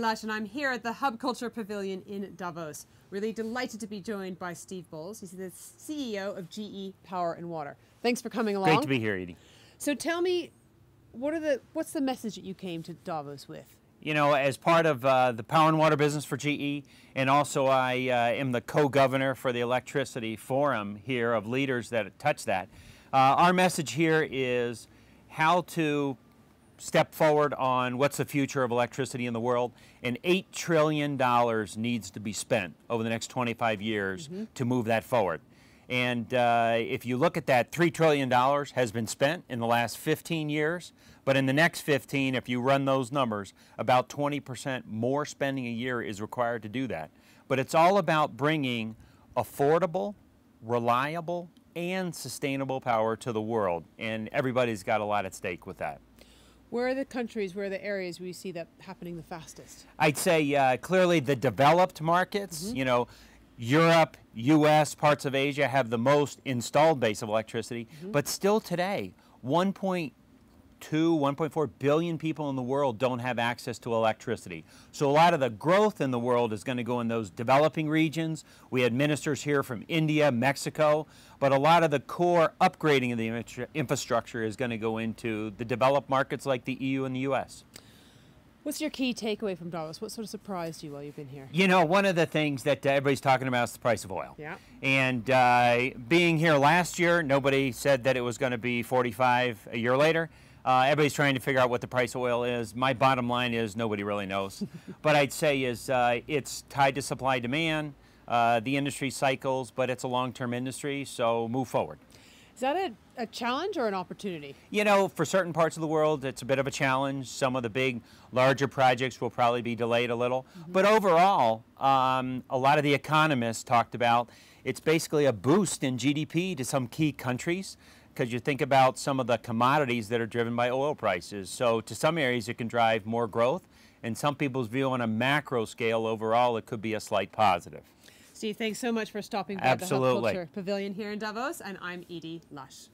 Lush, and I'm here at the Hub Culture Pavilion in Davos. Really delighted to be joined by Steve Bolze. He's the CEO of GE Power and Water. Thanks for coming along. Great to be here, Edie. So tell me, what's the message that you came to Davos with? You know, as part of the power and water business for GE, and also I am the co-governor for the electricity forum here of leaders that touch that. Our message here is how to step forward on what's the future of electricity in the world, and $8 trillion needs to be spent over the next 25 years to move that forward. And if you look at that, $3 trillion has been spent in the last 15 years, but in the next 15, if you run those numbers, about 20% more spending a year is required to do that. But it's all about bringing affordable, reliable, and sustainable power to the world, and everybody's got a lot at stake with that. Where are the countries, where are the areas where you see that happening the fastest? I'd say clearly the developed markets, you know, Europe, US, parts of Asia have the most installed base of electricity, but still today, 1.2, 1.4 billion people in the world don't have access to electricity. So a lot of the growth in the world is going to go in those developing regions. We had ministers here from India, Mexico, but a lot of the core upgrading of the infrastructure is going to go into the developed markets like the EU and the US. What's your key takeaway from Davos? What sort of surprised you while you've been here? You know, one of the things that everybody's talking about is the price of oil. Yeah. And being here last year, nobody said that it was going to be 45 a year later. Everybody's trying to figure out what the price of oil is. My bottom line is nobody really knows. But I'd say is it's tied to supply demand, the industry cycles, but it's a long-term industry, so move forward. Is that a challenge or an opportunity? You know, for certain parts of the world, it's a bit of a challenge. Some of the big, larger projects will probably be delayed a little. But overall, a lot of the economists talked about it's basically a boost in GDP to some key countries, because you think about some of the commodities that are driven by oil prices. So to some areas, it can drive more growth. And some people's view on a macro scale, overall, it could be a slight positive. Steve, thanks so much for stopping by Absolutely. the Hub Culture Pavilion here in Davos, and I'm Edie Lush.